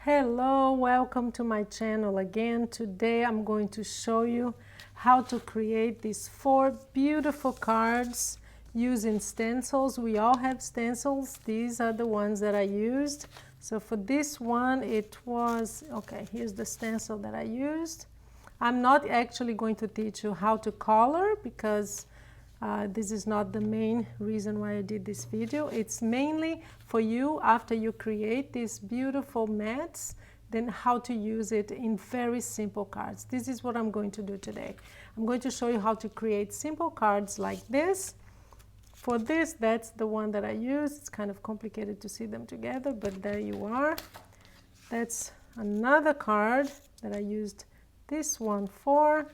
Hello, welcome to my channel again. Today I'm going to show you how to create these 4 beautiful cards using stencils. We all have stencils. These are the ones that I used. So for this one it was, okay, here's the stencil that I used. I'm not actually going to teach you how to color because this is not the main reason why I did this video. It's mainly for you, after you create these beautiful mats, then how to use it in very simple cards. This is what I'm going to do today. I'm going to show you how to create simple cards like this. For this, that's the one that I used. It's kind of complicated to see them together, but there you are. That's another card that I used this one for.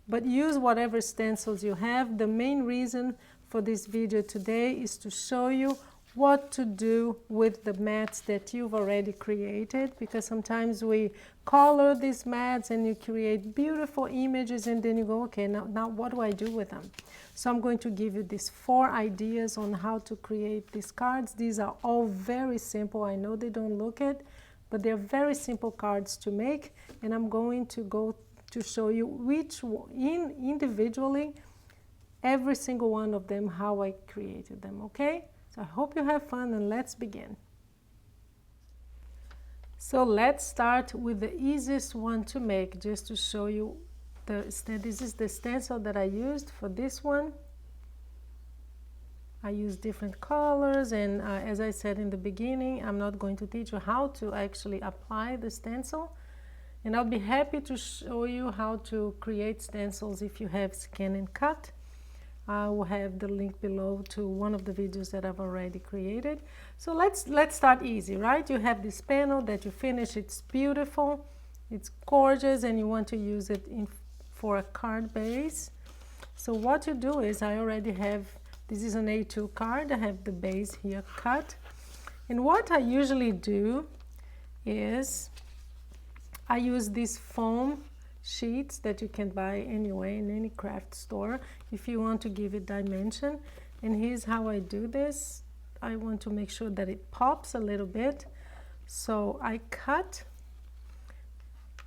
But use whatever stencils you have. The main reason for this video today is to show you what to do with the mats that you've already created, because sometimes we color these mats and you create beautiful images and then you go, okay, now what do I do with them? So I'm going to give you these 4 ideas on how to create these cards. These are all very simple. I know they don't look it, but they're very simple cards to make, and I'm going to go to show you which individually, every single one of them, how I created them, okay? So I hope you have fun, and let's begin. So let's start with the easiest one to make, just to show you. This is the stencil that I used for this one. I use different colors, and as I said in the beginning, I'm not going to teach you how to actually apply the stencil. And I'll be happy to show you how to create stencils if you have ScanNCut. I will have the link below to one of the videos that I've already created. So let's start easy, right? You have this panel that you finish. It's beautiful, it's gorgeous, and you want to use it for a card base. So what you do is, I already have, this is an A2 card. I have the base here cut. And what I usually do is I use these foam sheets that you can buy anyway in any craft store if you want to give it dimension. And here's how I do this. I want to make sure that it pops a little bit. So I cut,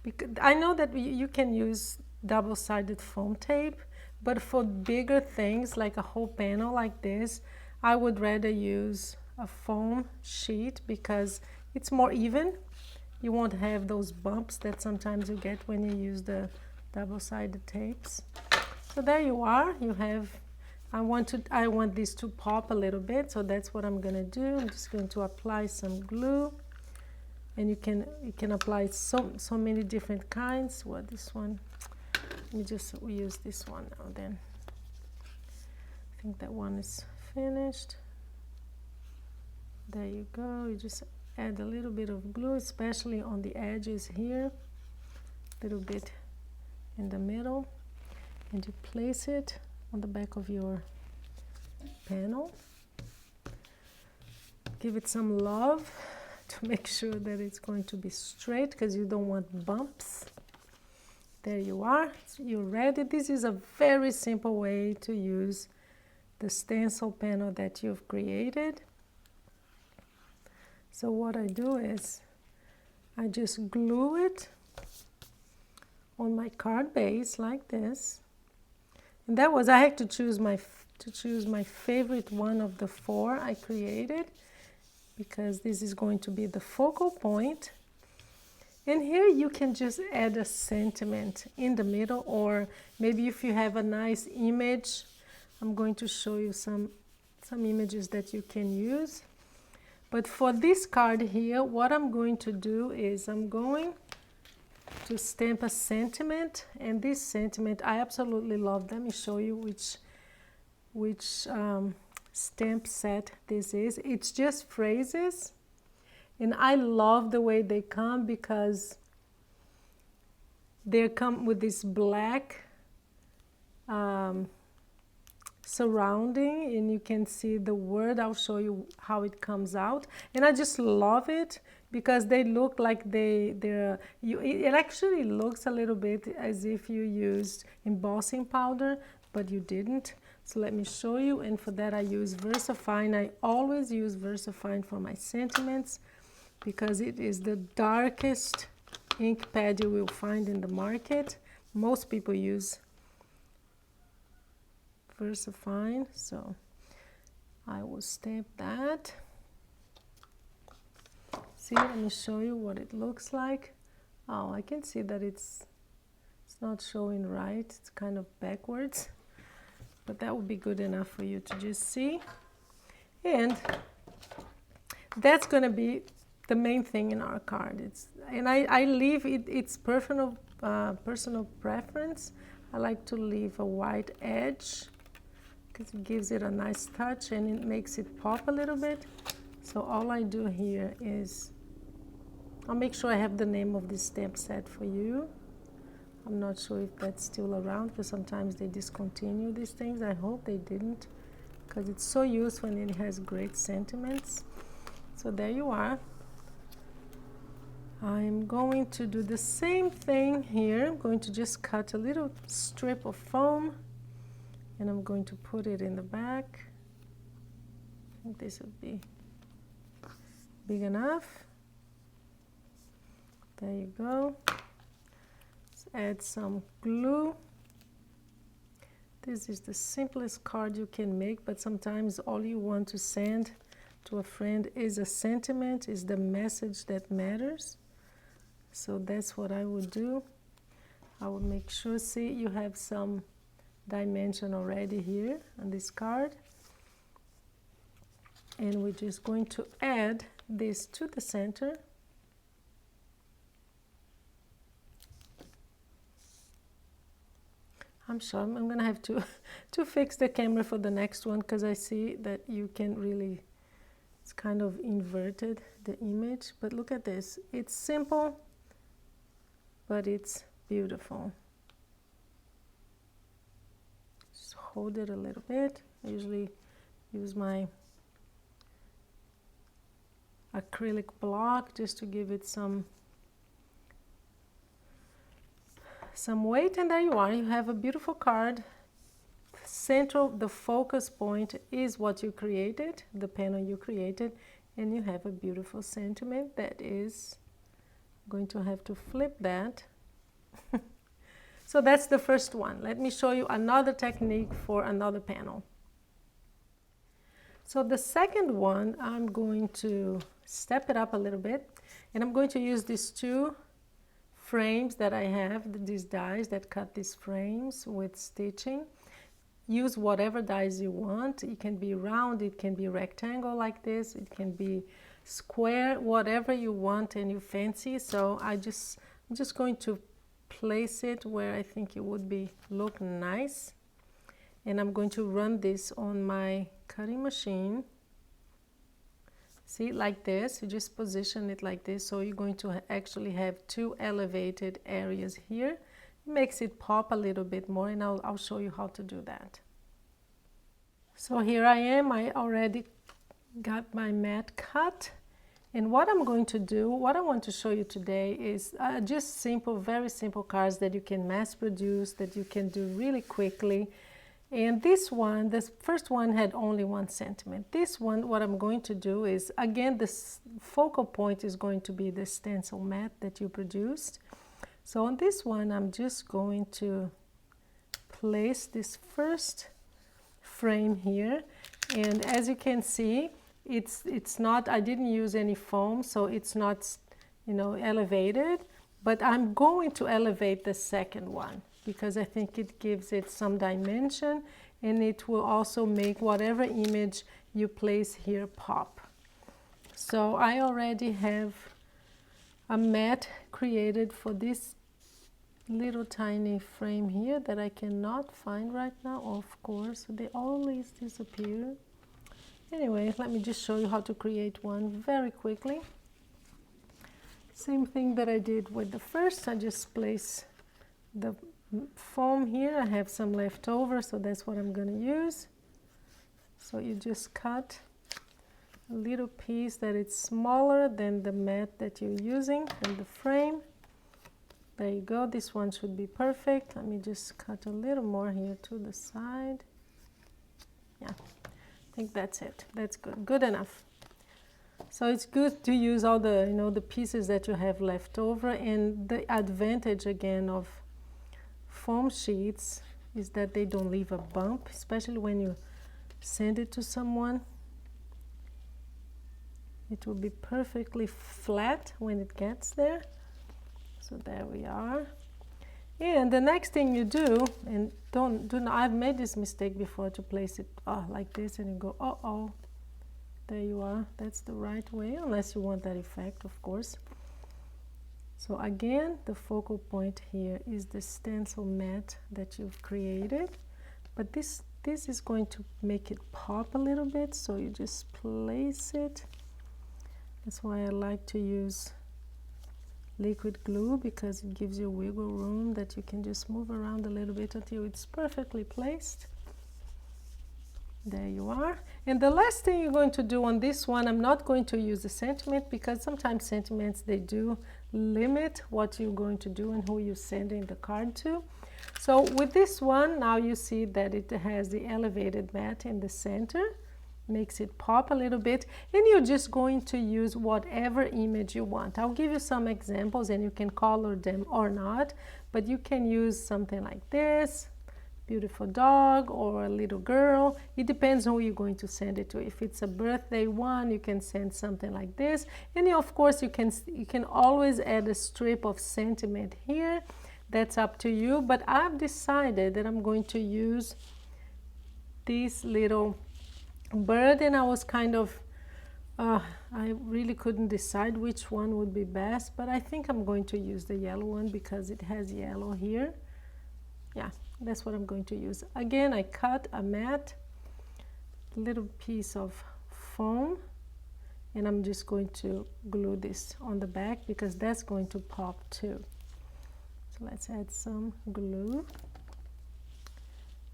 because I know that you can use double-sided foam tape, but for bigger things like a whole panel like this, I would rather use a foam sheet because it's more even. You won't have those bumps that sometimes you get when you use the double-sided tapes. So there you are. You have, I want this to pop a little bit, so that's what I'm gonna do. I'm just going to apply some glue, and you can apply so many different kinds. Well, this one, we use this one now. Then I think that one is finished. There you go. You just add a little bit of glue, especially on the edges here, a little bit in the middle, and you place it on the back of your panel. Give it some love to make sure that it's going to be straight, because you don't want bumps. There you are. You're ready. This is a very simple way to use the stencil panel that you've created. So what I do is I just glue it on my card base like this. And that was, I had to choose my favorite one of the 4 I created, because this is going to be the focal point. And here you can just add a sentiment in the middle, or maybe if you have a nice image, I'm going to show you some images that you can use. But for this card here, what I'm going to do is I'm going to stamp a sentiment, and this sentiment, I absolutely love. Let me show you which stamp set this is. It's just phrases, and I love the way they come, because they come with this black surrounding, and you can see the word. I'll show you how it comes out, and I just love it because they look like it actually looks a little bit as if you used embossing powder, but you didn't. So let me show you, and for that I use VersaFine. I always use VersaFine for my sentiments. because it is the darkest ink pad you will find in the market. Most people use VersaFine, so I will stamp that. See, let me show you what it looks like. Oh, I can see that it's not showing right. It's kind of backwards, but that would be good enough for you to just see. And that's going to be the main thing in our card. I leave it, it's personal preference. I like to leave a white edge because it gives it a nice touch and it makes it pop a little bit. So all I do here is, I'll make sure I have the name of this stamp set for you. I'm not sure if that's still around because sometimes they discontinue these things. I hope they didn't, because it's so useful and it has great sentiments. So there you are. I'm going to do the same thing here. I'm going to just cut a little strip of foam and I'm going to put it in the back. I think this would be big enough. There you go. Let's add some glue. This is the simplest card you can make, but sometimes all you want to send to a friend is a sentiment, is the message that matters. So that's what I would do. I would make sure, see, you have some dimension already here on this card. And we're just going to add this to the center. I'm sure I'm going to have to fix the camera for the next one, because I see that you can really, it's kind of inverted, the image. But look at this. It's simple, but it's beautiful. Just hold it a little bit. I usually use my acrylic block just to give it some weight, and there you are. You have a beautiful card. Central, the focus point is what you created, the panel you created, and you have a beautiful sentiment that is going to have to flip that. So that's the first one. Let me show you another technique for another panel. So the second one, I'm going to step it up a little bit, and I'm going to use these two frames that I have, these dies that cut these frames with stitching. Use whatever dies you want. It can be round, it can be rectangle like this, it can be square, whatever you want and you fancy. So I'm just going to place it where I think it would look nice, and I'm going to run this on my cutting machine. See, like this, you just position it like this, so you're going to actually have two elevated areas here. It makes it pop a little bit more, and I'll show you how to do that. So here I am, I already got my mat cut, and what I'm going to do, what I want to show you today is just simple, very simple cards that you can mass produce, that you can do really quickly. And this one, this first one had only one sentiment. This one, what I'm going to do is, again, this focal point is going to be the stencil mat that you produced. So on this one, I'm just going to place this first frame here. And as you can see, it's not, I didn't use any foam, so it's not, you know, elevated. But I'm going to elevate the second one, because I think it gives it some dimension, and it will also make whatever image you place here pop. So I already have a mat created for this little tiny frame here that I cannot find right now, of course. They always disappear. Anyway, let me just show you how to create one very quickly. Same thing that I did with the first. I just place the foam here. I have some left over, so that's what I'm going to use. So you just cut a little piece that is smaller than the mat that you're using and the frame. There you go. This one should be perfect. Let me just cut a little more here to the side. Yeah, I think that's it. That's good. Good enough. So it's good to use all the, you know, the pieces that you have left over. And the advantage again of foam sheets is that they don't leave a bump, especially when you send it to someone. It will be perfectly flat when it gets there. So there we are. And the next thing you do, and I've made this mistake before, to place it like this, and you go, oh, there you are. That's the right way, unless you want that effect, of course. So again, the focal point here is the stencil mat that you've created, but this is going to make it pop a little bit, so you just place it. That's why I like to use liquid glue, because it gives you wiggle room that you can just move around a little bit until it's perfectly placed. There you are. And the last thing you're going to do on this one, I'm not going to use the sentiment, because sometimes sentiments, they do limit what you're going to do and who you're sending the card to. So with this one, now you see that it has the elevated mat in the center, makes it pop a little bit, and you're just going to use whatever image you want. I'll give you some examples and you can color them or not, but you can use something like this, beautiful dog, or a little girl. It depends on who you're going to send it to. If it's a birthday one, you can send something like this. And of course you can always add a strip of sentiment here. That's up to you, but I've decided that I'm going to use this little bird, and I was kind of I really couldn't decide which one would be best, but I think I'm going to use the yellow one because it has yellow here. Yeah, that's what I'm going to use. Again, I cut a mat, little piece of foam, and I'm just going to glue this on the back because that's going to pop too. So let's add some glue,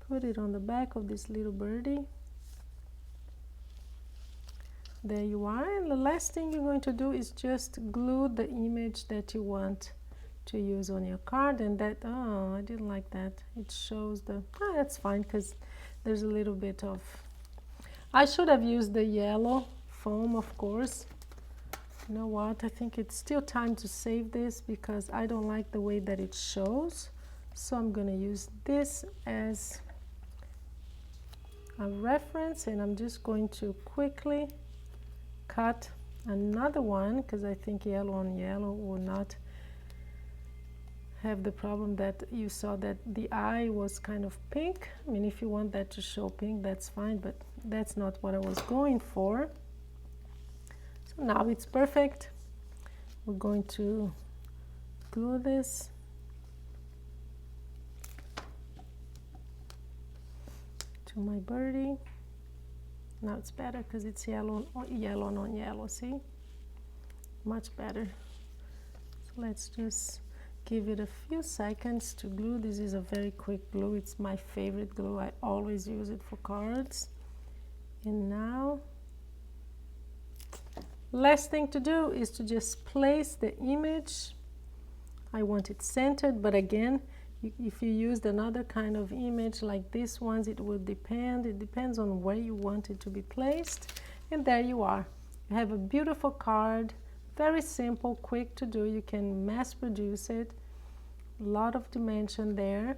put it on the back of this little birdie. There you are. And the last thing you're going to do is just glue the image that you want to use on your card. And that, oh, I didn't like that. It shows the, that's fine, because there's a little bit of, I should have used the yellow foam, of course. You know what, I think it's still time to save this because I don't like the way that it shows. So I'm going to use this as a reference, and I'm just going to quickly cut another one because I think yellow on yellow will not have the problem that you saw that the eye was kind of pink. I mean, if you want that to show pink, that's fine, but that's not what I was going for. So now it's perfect. We're going to glue this. To my birdie. Now it's better because it's yellow on yellow, see? Much better. So let's just give it a few seconds to glue. This is a very quick glue. It's my favorite glue. I always use it for cards. And now, last thing to do is to just place the image. I want it centered, but again, if you used another kind of image like this ones, it will depend. It depends on where you want it to be placed. And there you are. You have a beautiful card, very simple, quick to do. You can mass produce it, a lot of dimension there,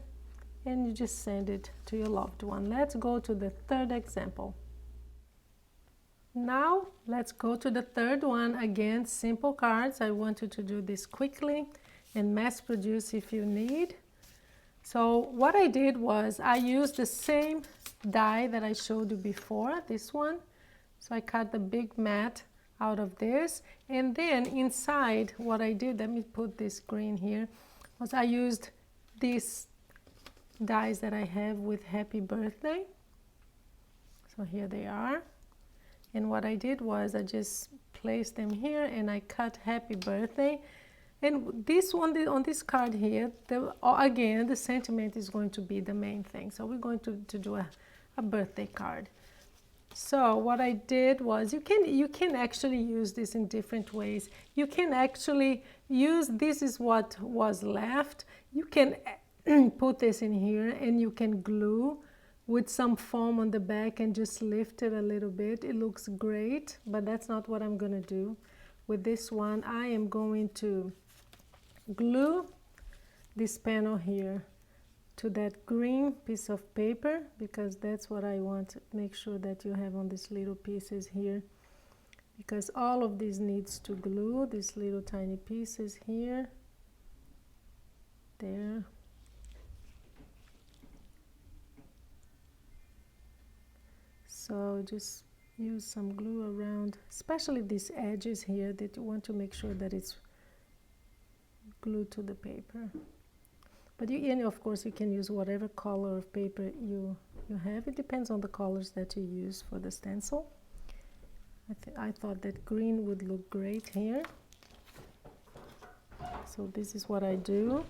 and you just send it to your loved one. Let's go to the third example. Now let's go to the third one. Again, simple cards. I want you to do this quickly and mass produce if you need. So what I did was I used the same die that I showed you before, this one. So I cut the big mat out of this, and then inside what I did, let me put this green here, was I used these dies that I have with happy birthday. So here they are. And what I did was I just placed them here and I cut happy birthday. And this one, on this card here, again, the sentiment is going to be the main thing. So we're going to do a birthday card. So what I did was, you can actually use this in different ways. You can actually use, this is what was left. You can put this in here and you can glue with some foam on the back and just lift it a little bit. It looks great, but that's not what I'm going to do. With this one, I am going to glue this panel here to that green piece of paper, because that's what I want to make sure that you have on these little pieces here, because all of these needs to glue, these little tiny pieces here, there. So just use some glue around, especially these edges here that you want to make sure that it's glued to the paper. But and of course you can use whatever color of paper you have. It depends on the colors that you use for the stencil. I thought that green would look great here. So this is what I do.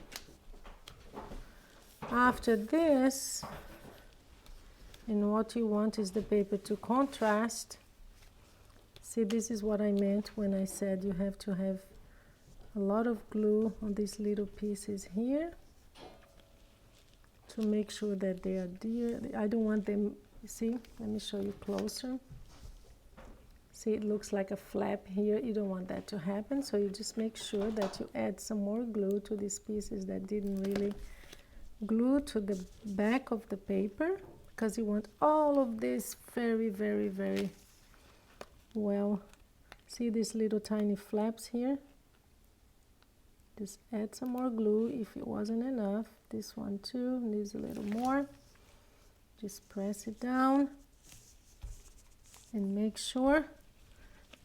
After this, and what you want is the paper to contrast. See, this is what I meant when I said you have to have a lot of glue on these little pieces here to make sure that they are dear. I don't want them, you see, let me show you closer. See, it looks like a flap here. You don't want that to happen, so you just make sure that you add some more glue to these pieces that didn't really glue to the back of the paper, because you want all of this very, very, very well. See these little tiny flaps here? Just add some more glue if it wasn't enough. This one too needs a little more. Just press it down and make sure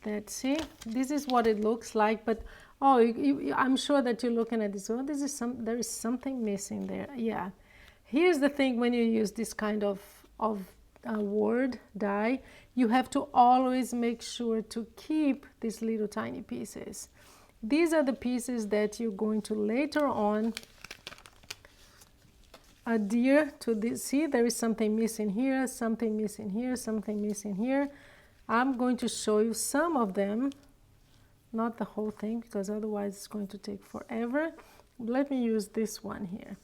that, see, this is what it looks like. But oh, I'm sure that you're looking at this. Oh, there is something missing there. Yeah. Here's the thing: when you use this kind of word die, you have to always make sure to keep these little tiny pieces. These are the pieces that you're going to later on adhere to this. See, there is something missing here, something missing here, something missing here. I'm going to show you some of them, not the whole thing, because otherwise it's going to take forever. Let me use this one here.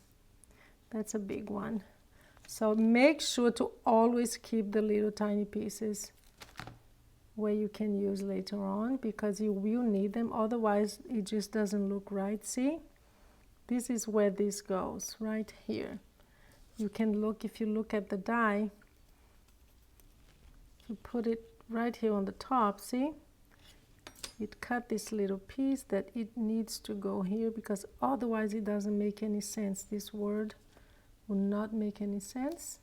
That's a big one. So make sure to always keep the little tiny pieces where you can use later on, because you will need them. Otherwise, it just doesn't look right. See, this is where this goes, right here. You can look, if you look at the die, you put it right here on the top, see? It cut this little piece that it needs to go here, because otherwise it doesn't make any sense. This word will not make any sense.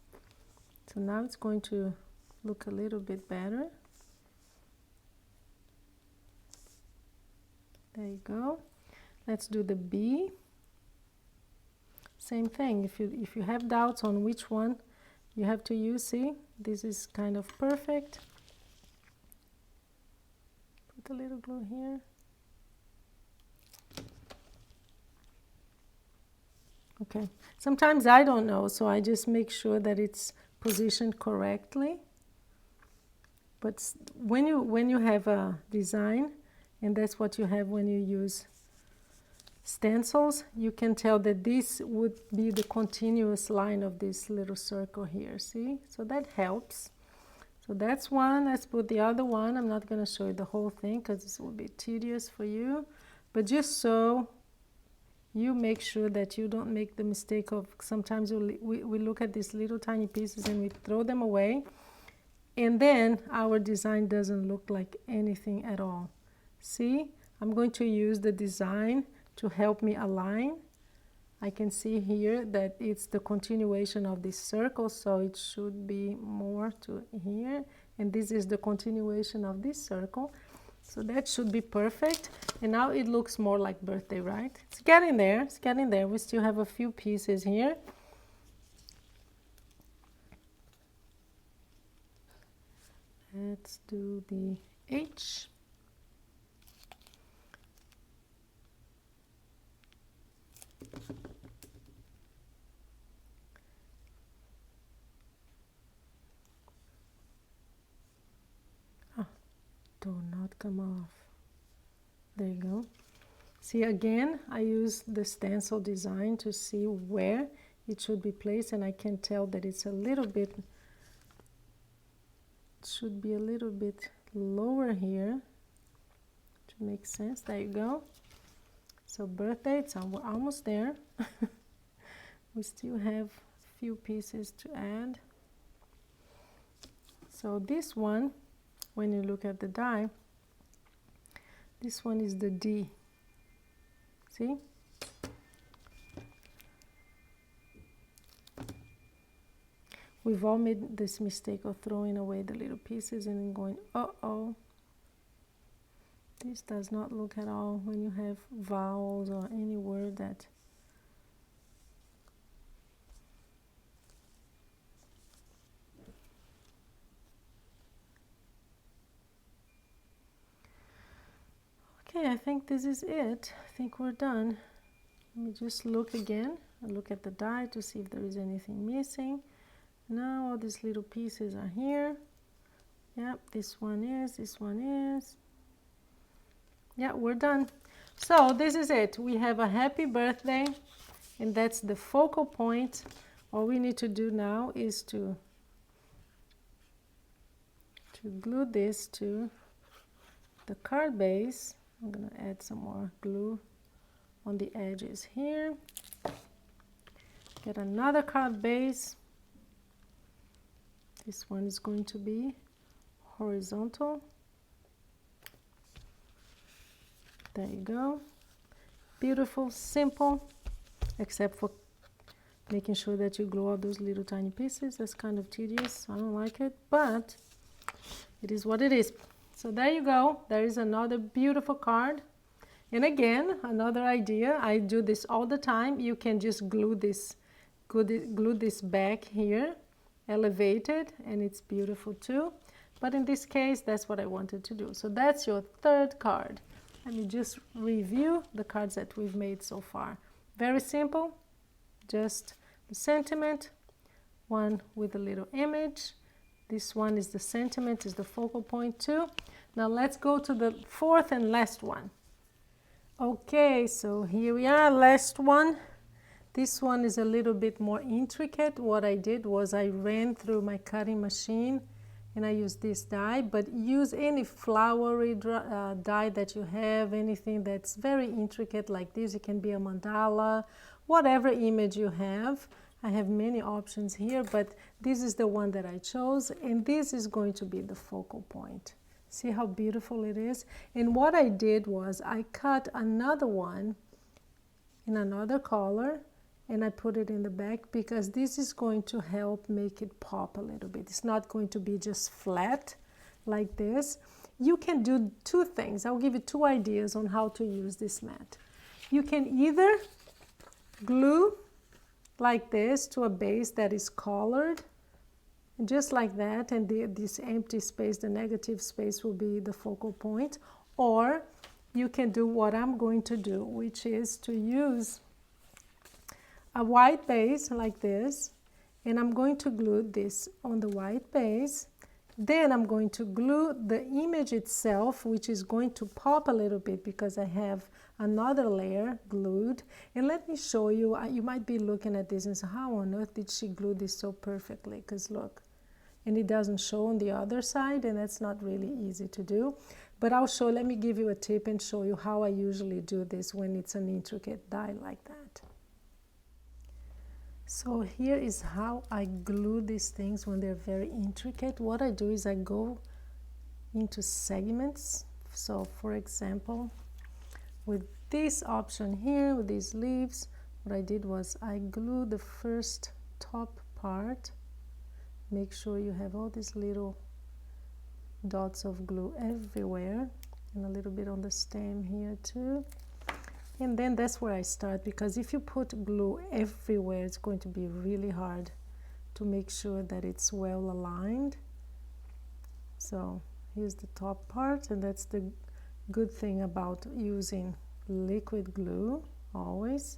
So now it's going to look a little bit better. There you go. Let's do the B. Same thing. If you have doubts on which one you have to use, see, this is kind of perfect. Put a little glue here. Okay, sometimes I don't know, so I just make sure that it's positioned correctly. But when you have a design, and that's what you have when you use stencils, you can tell that this would be the continuous line of this little circle here, see? So that helps. So that's one. Let's put the other one. I'm not going to show you the whole thing because this will be tedious for you, but just so you make sure that you don't make the mistake of, sometimes we look at these little tiny pieces and we throw them away, and then our design doesn't look like anything at all. See, I'm going to use the design to help me align. I can see here that it's the continuation of this circle, so it should be more to here, and this is the continuation of this circle. So that should be perfect. And now it looks more like birthday, right? It's getting there. It's getting there. We still have a few pieces here. Let's do the H. Do not come off. There you go. See, again, I use the stencil design to see where it should be placed, and I can tell that it's a little bit, should be a little bit lower here to make sense. There you go. So birthday, we're almost there. We still have a few pieces to add. So this one, when you look at the die, this one is the D. See? We've all made this mistake of throwing away the little pieces and then going, uh-oh. This does not look at all when you have vowels or any word that okay, I think this is it. I think we're done. Let me just look again. I look at the die to see if there is anything missing. Now all these little pieces are here. Yep, this one is. Yeah, we're done. So this is it. We have a happy birthday, and that's the focal point. All we need to do now is to glue this to the card base. I'm gonna add some more glue on the edges here. Get another card base. This one is going to be horizontal. There you go. Beautiful, simple, except for making sure that you glue all those little tiny pieces. That's kind of tedious. I don't like it, but it is what it is. So there you go. There is another beautiful card. And again, another idea. I do this all the time. You can just glue this back here, elevate it, and it's beautiful too. But in this case, that's what I wanted to do. So that's your third card. Let me just review the cards that we've made so far. Very simple, just the sentiment, one with a little image. This one is the sentiment, is the focal point too. Now let's go to the fourth and last one. Okay, so here we are, last one. This one is a little bit more intricate. What I did was I ran through my cutting machine and I used this die, but use any flowery die that you have, anything that's very intricate like this. It can be a mandala, whatever image you have. I have many options here, but this is the one that I chose, and this is going to be the focal point. See how beautiful it is? And what I did was I cut another one in another color, and I put it in the back because this is going to help make it pop a little bit. It's not going to be just flat like this. You can do two things. I'll give you two ideas on how to use this mat. You can either glue like this to a base that is colored, just like that, and this empty space, the negative space, will be the focal point. Or you can do what I'm going to do, which is to use a white base like this, and I'm going to glue this on the white base. Then I'm going to glue the image itself, which is going to pop a little bit because I have another layer glued. And let me show you, you might be looking at this and say, how on earth did she glue this so perfectly? Because look, and it doesn't show on the other side, and that's not really easy to do. But I'll show, let me give you a tip and show you how I usually do this when it's an intricate die like that. So here is how I glue these things when they're very intricate. What I do is I go into segments. So for example, with this option here, with these leaves, what I did was I glued the first top part. Make sure you have all these little dots of glue everywhere, and a little bit on the stem here too. And then that's where I start, because if you put glue everywhere, it's going to be really hard to make sure that it's well aligned. So here's the top part, and that's the good thing about using liquid glue always,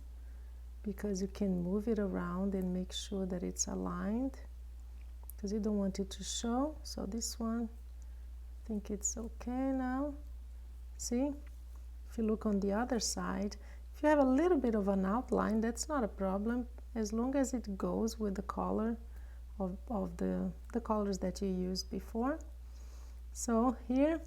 because you can move it around and make sure that it's aligned, because you don't want it to show. So this one, I think it's okay now. See? If you look on the other side, if you have a little bit of an outline, that's not a problem. as long as it goes with the color of the colors that you used before. So here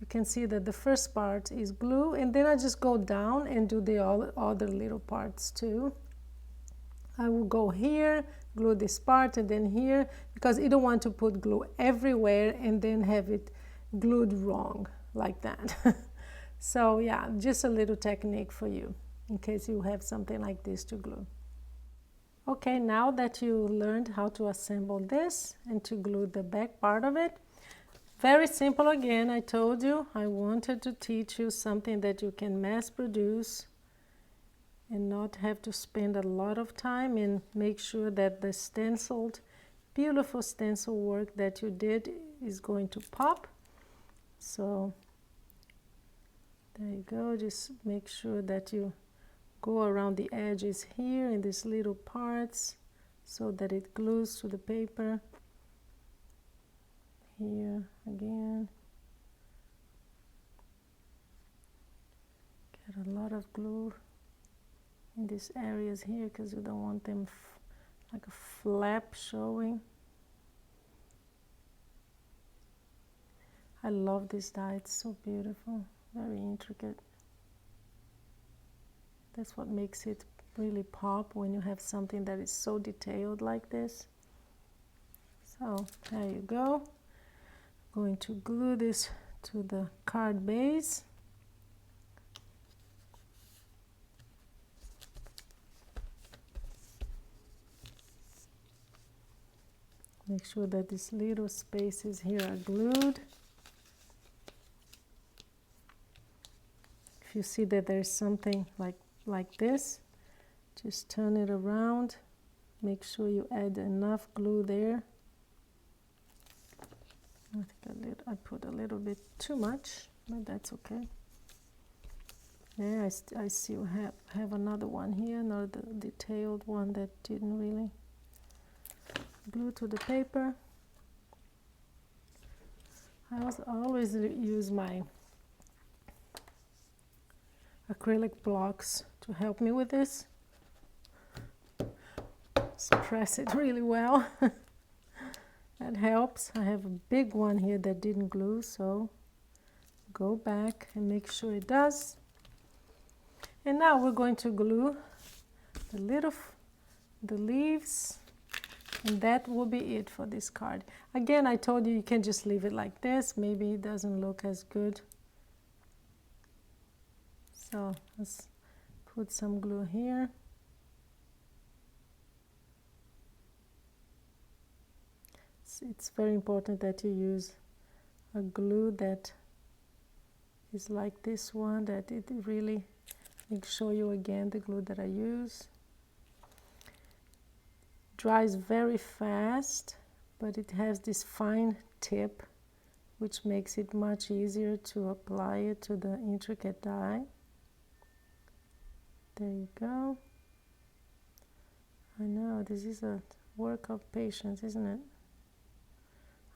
you can see that the first part is glue, and then I just go down and do the other little parts too. I will go here, glue this part, and then here, because you don't want to put glue everywhere and then have it glued wrong like that. So yeah, just a little technique for you in case you have something like this to glue. Okay, now that you learned how to assemble this and to glue the back part of it, very simple again. I told you I wanted to teach you something that you can mass produce and not have to spend a lot of time, and make sure that the stenciled, beautiful stencil work that you did is going to pop. So there you go. Just make sure that you go around the edges here in these little parts so that it glues to the paper. Here again. Get a lot of glue in these areas here because you don't want them like a flap showing. I love this dye. It's so beautiful, very intricate. That's what makes it really pop when you have something that is so detailed like this. So there you go. I'm going to glue this to the card base. Make sure that these little spaces here are glued. If you see that there's something like this, just turn it around. Make sure you add enough glue there. I think I put a little bit too much, but that's okay. Yeah, I still have another one here, another detailed one that didn't really glue to the paper. I always use my acrylic blocks to help me with this. Just press it really well. That helps. I have a big one here that didn't glue, so go back and make sure it does. And now we're going to glue the leaves, and that will be it for this card. Again, I told you can just leave it like this. Maybe it doesn't look as good. So let's put some glue here. It's very important that you use a glue that is like this one, that it really, I'll show you again the glue that I use. Dries very fast, but it has this fine tip which makes it much easier to apply it to the intricate dye. There you go. I know, this is a work of patience, isn't it?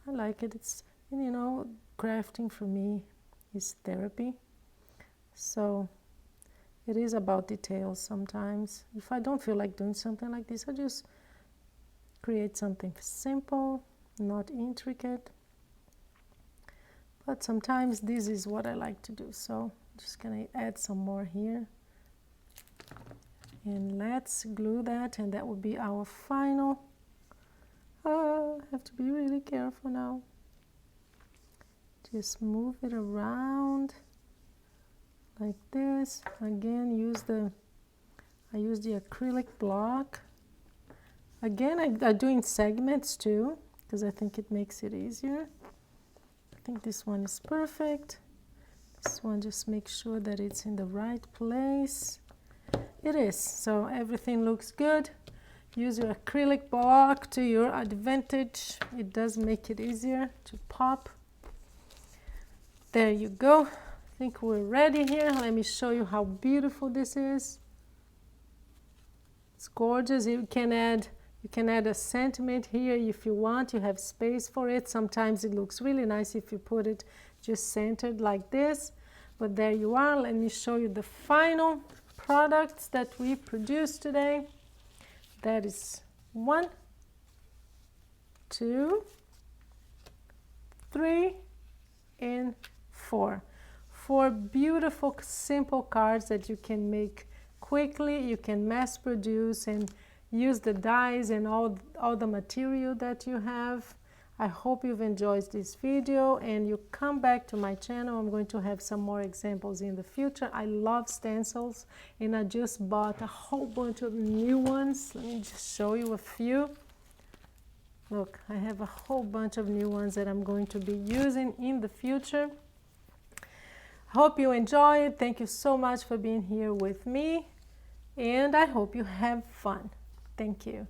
I like it. It's, you know, crafting for me is therapy. So it is about details sometimes. If I don't feel like doing something like this, I just create something simple, not intricate. But sometimes this is what I like to do. So I'm just gonna add some more here. And let's glue that, and that will be our final. I have to be really careful now. Just move it around like this. Again, I use the acrylic block. Again, I do in segments too, because I think it makes it easier. I think this one is perfect. This one, just make sure that it's in the right place. It is, so everything looks good. Use your acrylic block to your advantage. It does make it easier to pop. There you go. I think we're ready here. Let me show you how beautiful this is. It's gorgeous. You can add a sentiment here if you want. You have space for it. Sometimes it looks really nice if you put it just centered like this. But there you are. Let me show you the final products that we produced today. That is 1, 2, 3, and 4. 4 beautiful, simple cards that you can make quickly. You can mass produce and use the dyes and all the material that you have. I hope you've enjoyed this video and you come back to my channel. I'm going to have some more examples in the future. I love stencils and I just bought a whole bunch of new ones. Let me just show you a few. Look, I have a whole bunch of new ones that I'm going to be using in the future. Hope you enjoyed. Thank you so much for being here with me, and I hope you have fun. Thank you.